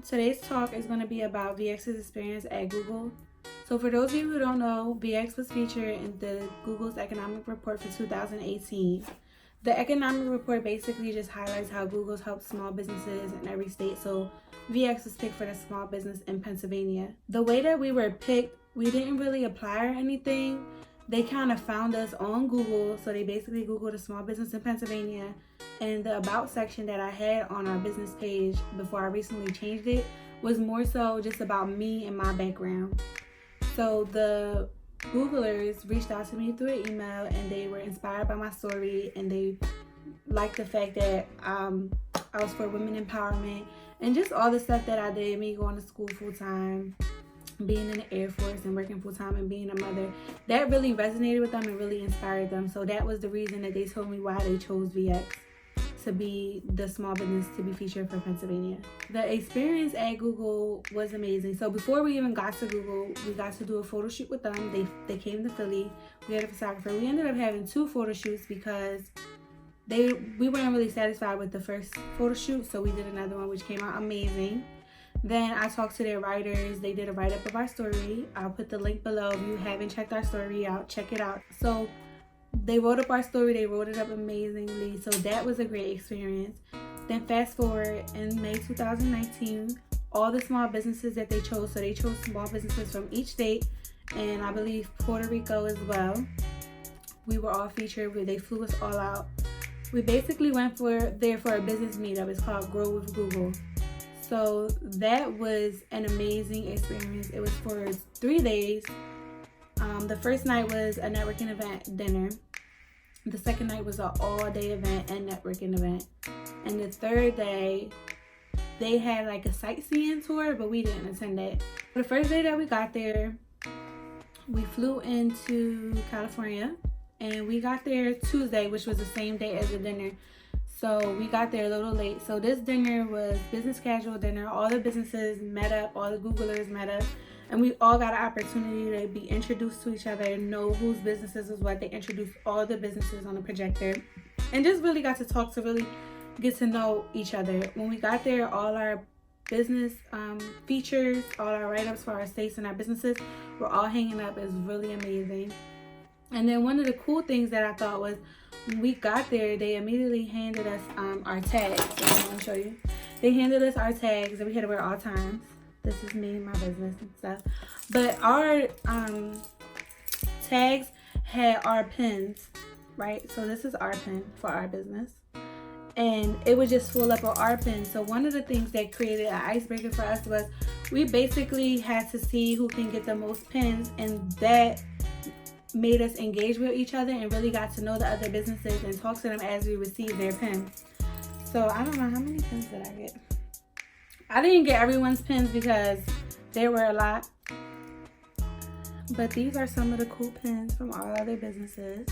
Today's talk is going to be about VX's experience at Google. So for those of you who don't know, VX was featured in the Google's economic report for 2018. The economic report basically just highlights how Google's helped small businesses in every state. So VX was picked for the small business in Pennsylvania. The way that we were picked, we didn't really apply or anything. They kind of found us on Google. So they basically Googled a small business in Pennsylvania. And the about section that I had on our business page before I recently changed it was more so just about me and my background. So the Googlers reached out to me through an email and they were inspired by my story and they liked the fact that I was for women empowerment and just all the stuff that I did, me going to school full time, being in the Air Force and working full time and being a mother. That really resonated with them and really inspired them. So that was the reason that they told me why they chose VX to be the small business to be featured for Pennsylvania. The experience at Google was amazing. So before we even got to Google, we got to do a photo shoot with them. They came to Philly. We had a photographer. We ended up having 2 photo shoots because we weren't really satisfied with the first photo shoot, so we did another one which came out amazing. Then I talked to their writers. They did a write-up of our story. I'll put the link below. If you haven't checked our story out, check it out. So they wrote up our story. They wrote it up amazingly. So that was a great experience. Then fast forward in May 2019, all the small businesses that they chose. So they chose small businesses from each state and I believe Puerto Rico as well. We were all featured. They flew us all out. We basically went there for a business meetup. It's called Grow with Google. So that was an amazing experience. It was for 3 days. The first night was a networking event dinner. The second night was an all-day event and networking event. And the third day, they had like a sightseeing tour, but we didn't attend that. The first day that we got there, we flew into California and we got there Tuesday, which was the same day as the dinner. So we got there a little late. So this dinner was business casual dinner. All the businesses met up, all the Googlers met up. And we all got an opportunity to be introduced to each other, know whose businesses was what. They introduced all the businesses on the projector and just really got to talk to really get to know each other. When we got there, all our business features, all our write-ups for our states and our businesses were all hanging up. It was really amazing. And then one of the cool things that I thought was when we got there, they immediately handed us our tags. So I'm going to show you. They handed us our tags that we had to wear all times. This is me, my business and stuff. But our tags had our pins, right? So this is our pin for our business. And it was just full up of our pins. So one of the things that created an icebreaker for us was we basically had to see who can get the most pins. And that made us engage with each other and really got to know the other businesses and talk to them as we received their pins. So I don't know, how many pins did I get? I didn't get everyone's pins because there were a lot. But these are some of the cool pins from all other businesses.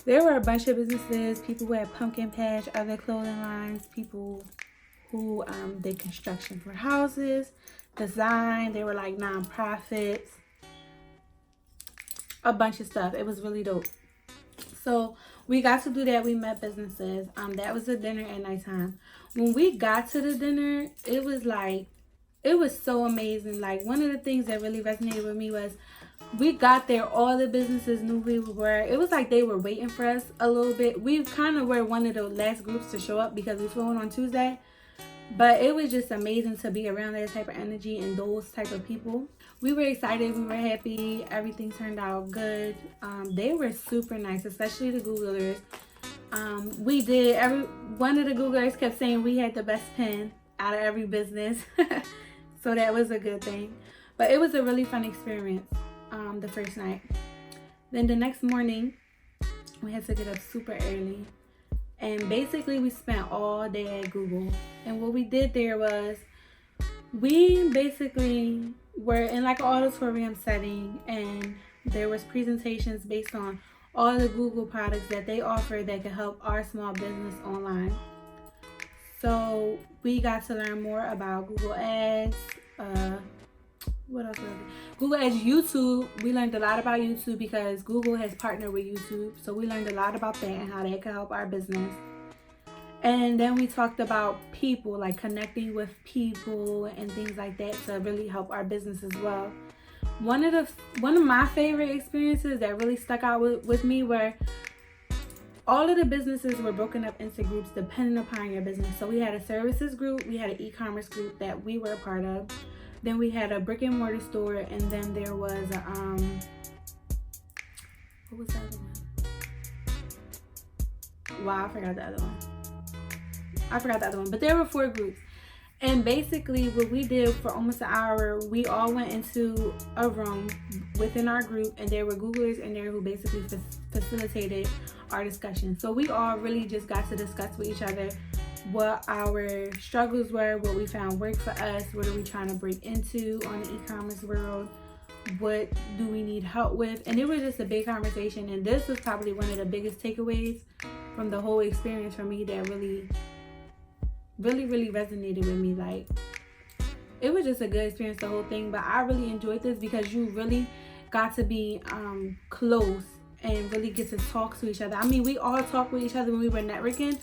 There were a bunch of businesses, people who had pumpkin patch, other clothing lines, people who did construction for houses, design. They were like nonprofits, a bunch of stuff. It was really dope. So we got to do that. We met businesses. That was the dinner at nighttime. When we got to the dinner, it was so amazing. Like one of the things that really resonated with me was we got there, all the businesses knew who we were. It was like they were waiting for us a little bit. We kind of were one of the last groups to show up because we flew in on Tuesday. But it was just amazing to be around that type of energy and those type of people. We were excited. We were happy. Everything turned out good. They were super nice, especially the Googlers. One of the Googlers kept saying we had the best pin out of every business. So that was a good thing. But it was a really fun experience the first night. Then the next morning, we had to get up super early. And basically we spent all day at Google. And what we did there was we basically were in like an auditorium setting and there was presentations based on all the Google products that they offer that can help our small business online. So we got to learn more about Google Ads. What else was it? Google Ads, YouTube. We learned a lot about YouTube because Google has partnered with YouTube. So we learned a lot about that and how that can help our business. And then we talked about people, like connecting with people and things like that to really help our business as well. One of my favorite experiences that really stuck out with me were all of the businesses were broken up into groups depending upon your business. So we had a services group, we had an e-commerce group that we were a part of. Then we had a brick and mortar store, and then there was a what was the other one? Wow, I forgot the other one. But there were 4 groups. And basically what we did for almost an hour, we all went into a room within our group, and there were Googlers in there who basically facilitated our discussion. So we all really just got to discuss with each other what our struggles were, what we found worked for us, what are we trying to break into on the e-commerce world, what do we need help with. And it was just a big conversation, and this was probably one of the biggest takeaways from the whole experience for me that really resonated with me. Like, it was just a good experience, the whole thing. But I really enjoyed this because you really got to be close and really get to talk to each other. I mean, we all talk with each other when we were networking,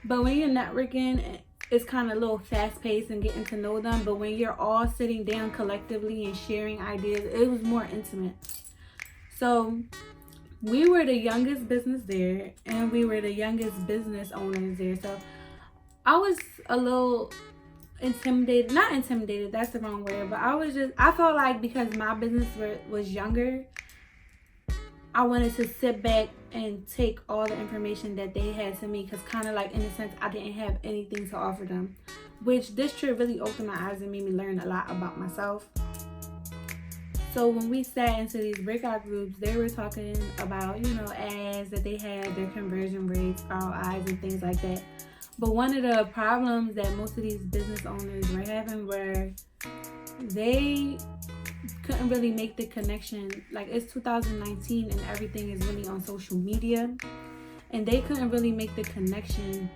but when you're networking, it's kind of a little fast-paced and getting to know them. But when you're all sitting down collectively and sharing ideas, it was more intimate. So we were the youngest business there, and we were the youngest business owners there. So I was a little intimidated. Not intimidated, that's the wrong word. But I felt like because my business was younger, I wanted to sit back and take all the information that they had to me, because kind of like in a sense I didn't have anything to offer them, which this trip really opened my eyes and made me learn a lot about myself. So when we sat into these breakout groups, they were talking about, ads that they had, their conversion rates, ROIs, and things like that. But one of the problems that most of these business owners were having were they couldn't really make the connection. Like, it's 2019 and everything is really on social media, and they couldn't really make the connection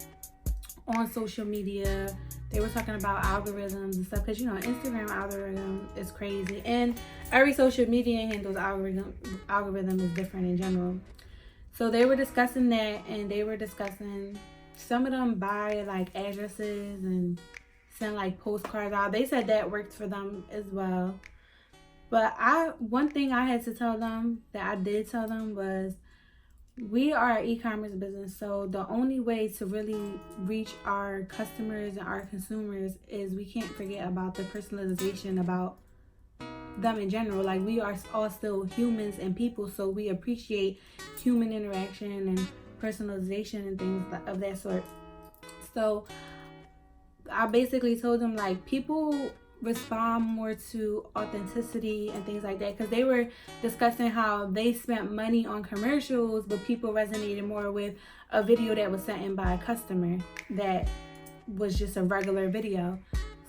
on social media. They were talking about algorithms and stuff, because Instagram algorithm is crazy, and every social media handle's algorithm is different in general. So they were discussing that, and they were discussing some of them buy like addresses and send like postcards out. They said that worked for them as well. But one thing I had to tell them, that I did tell them, was we are an e-commerce business. So the only way to really reach our customers and our consumers is we can't forget about the personalization about them in general. Like, we are all still humans and people, so we appreciate human interaction and personalization and things of that sort. So I basically told them, like, people respond more to authenticity and things like that, because they were discussing how they spent money on commercials, but people resonated more with a video that was sent in by a customer that was just a regular video.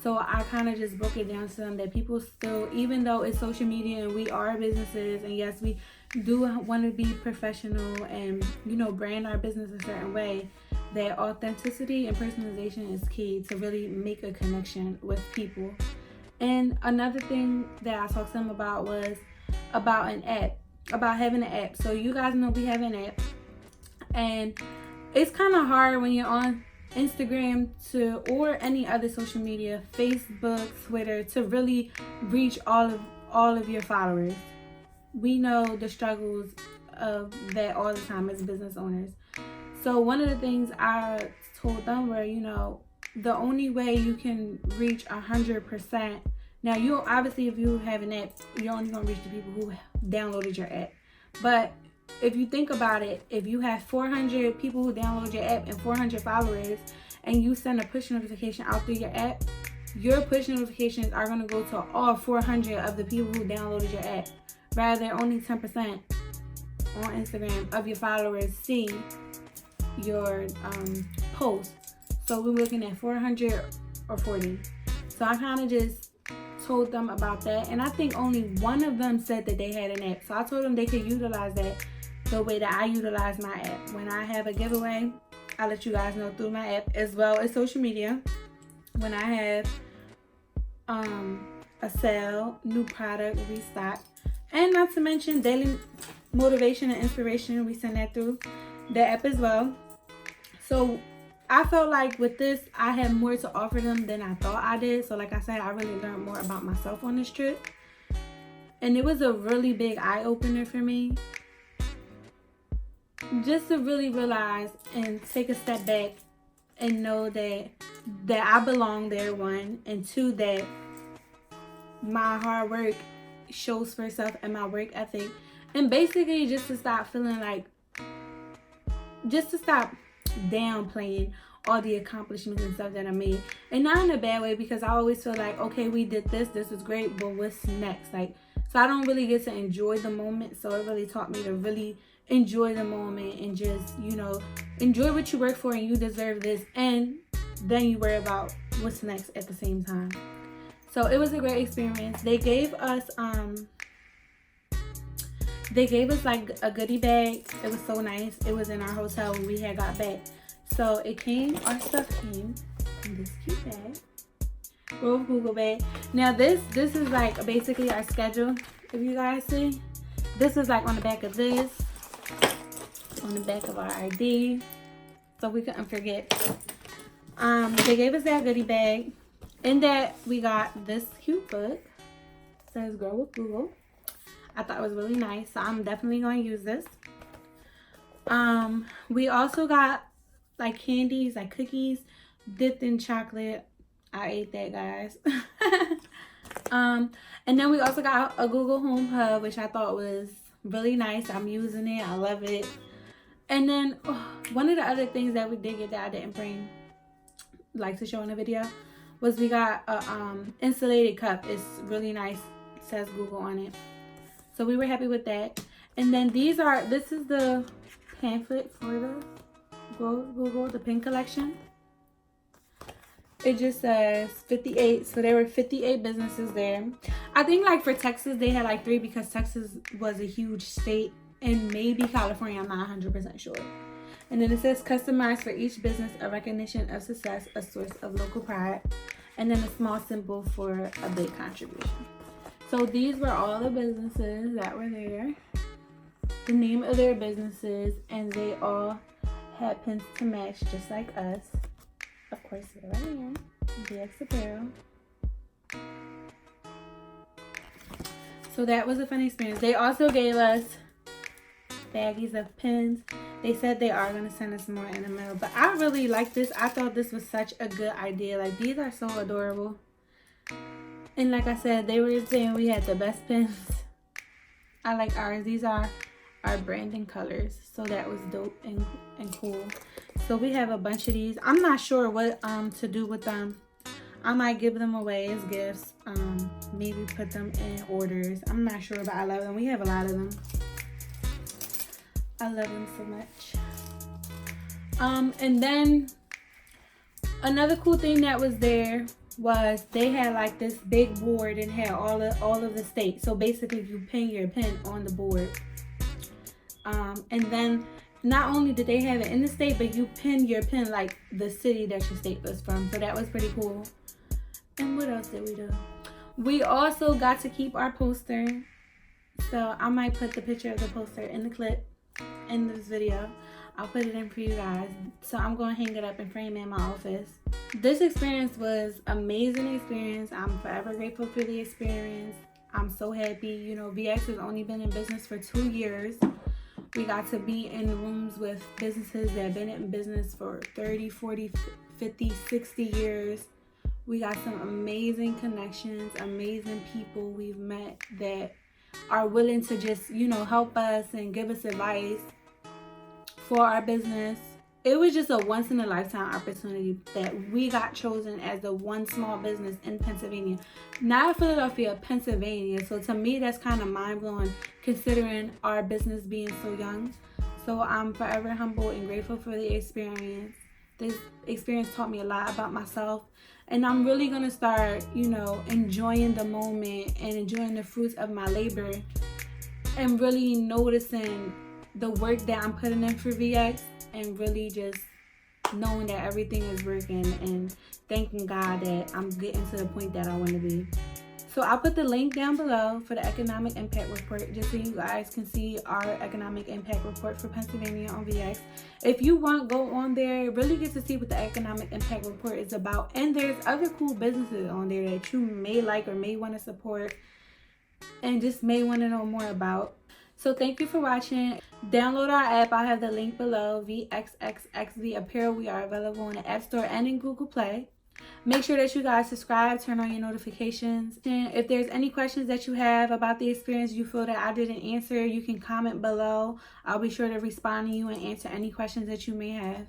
So I kind of just broke it down to them that people still, even though it's social media and we are businesses, and yes, we do want to be professional and brand our business a certain way, that authenticity and personalization is key to really make a connection with people. And another thing that I talked to them about was about an app, about having an app. So you guys know we have an app, and it's kind of hard when you're on Instagram or any other social media, Facebook, Twitter, to really reach all of your followers. We know the struggles of that all the time as business owners. So one of the things I told them were, the only way you can reach 100%. Now, you obviously, if you have an app, you're only gonna reach the people who downloaded your app. But if you think about it, if you have 400 people who download your app and 400 followers, and you send a push notification out through your app, your push notifications are gonna go to all 400 of the people who downloaded your app. Rather, only 10% on Instagram of your followers see your post. So we're looking at 400 or 40. So I kind of just told them about that, and I think only one of them said that they had an app. So I told them they could utilize that the way that I utilize my app. When I have a giveaway, I let you guys know through my app as well as social media. When I have a sale, new product, restock, and not to mention daily motivation and inspiration, we send that through the app as well. So I felt like with this, I had more to offer them than I thought I did. So like I said, I really learned more about myself on this trip. And it was a really big eye-opener for me. Just to really realize and take a step back and know that I belong there, one. And two, that my hard work shows for itself and my work ethic. And basically just to stop feeling like, just to stop downplaying all the accomplishments and stuff that I made. And not in a bad way, because I always feel like, okay, we did this was great, but what's next? Like, so I don't really get to enjoy the moment. So it really taught me to really enjoy the moment and just, you know, enjoy what you work for, and you deserve this, and then you worry about what's next at the same time. So it was a great experience. They gave us like a goodie bag. It was so nice. It was in our hotel when we had got back. So it came, our stuff came in this cute bag. Little Google bag. Now this is like basically our schedule. If you guys see, this is like on the back of this, on the back of our ID, so we couldn't forget. They gave us that goodie bag. In that we got this cute book. It says Grow with Google. I thought it was really nice, so I'm definitely going to use this. We also got like candies, like cookies dipped in chocolate. I ate that, guys. And then we also got a Google Home Hub, which I thought was really nice. I'm using it. I love it. And then one of the other things that we did get that I didn't bring, like, to show in the video, was we got a insulated cup. It's really nice. It says Google on it. So we were happy with that. And then this is the pamphlet for the Google, the pin collection. It just says 58. So there were 58 businesses there. I think like for Texas, they had like 3 because Texas was a huge state. And maybe California, I'm not 100% sure. And then it says customized for each business, a recognition of success, a source of local pride. And then a small symbol for a big contribution. So these were all the businesses that were there. The name of their businesses, and they all had pins to match just like us. Of course, here I am, VX Apparel. So that was a fun experience. They also gave us baggies of pins. They said they are going to send us more in the mail. But I really like this. I thought this was such a good idea. Like, these are so adorable. And like I said, they were saying we had the best pins. I like ours. These are our branding colors. So that was dope and cool. So we have a bunch of these. I'm not sure what to do with them. I might give them away as gifts. Maybe put them in orders. I'm not sure, but I love them. We have a lot of them. I love them so much. And then another cool thing that was there was they had like this big board and had all of the states. So basically you pin your pin on the board. And then not only did they have it in the state, but you pin your pin like the city that your state was from. So that was pretty cool. And what else did we do? We also got to keep our poster. So I might put the picture of the poster in the clip in this video. I'll put it in for you guys. So I'm going to hang it up and frame it in my office. This experience was amazing experience. I'm forever grateful for the experience. I'm so happy. You know, VX has only been in business for 2 years. We got to be in rooms with businesses that have been in business for 30, 40, 50, 60 years. We got some amazing connections, amazing people we've met that are willing to just, you know, help us and give us advice for our business. It was just a once in a lifetime opportunity that we got chosen as the one small business in Pennsylvania. Not Philadelphia, Pennsylvania. So to me, that's kind of mind blowing considering our business being so young. So I'm forever humble and grateful for the experience. This experience taught me a lot about myself. And I'm really going to start, you know, enjoying the moment and enjoying the fruits of my labor and really noticing the work that I'm putting in for VX and really just knowing that everything is working and thanking God that I'm getting to the point that I want to be. So I'll put the link down below for the economic impact report just so you guys can see our economic impact report for Pennsylvania on VX. If you want, go on there, really get to see what the economic impact report is about. And there's other cool businesses on there that you may like or may want to support and just may want to know more about. So thank you for watching. Download our app. I'll have the link below. VXXXV Apparel. We are available in the App Store and in Google Play. Make sure that you guys subscribe, turn on your notifications. And if there's any questions that you have about the experience you feel that I didn't answer, you can comment below. I'll be sure to respond to you and answer any questions that you may have.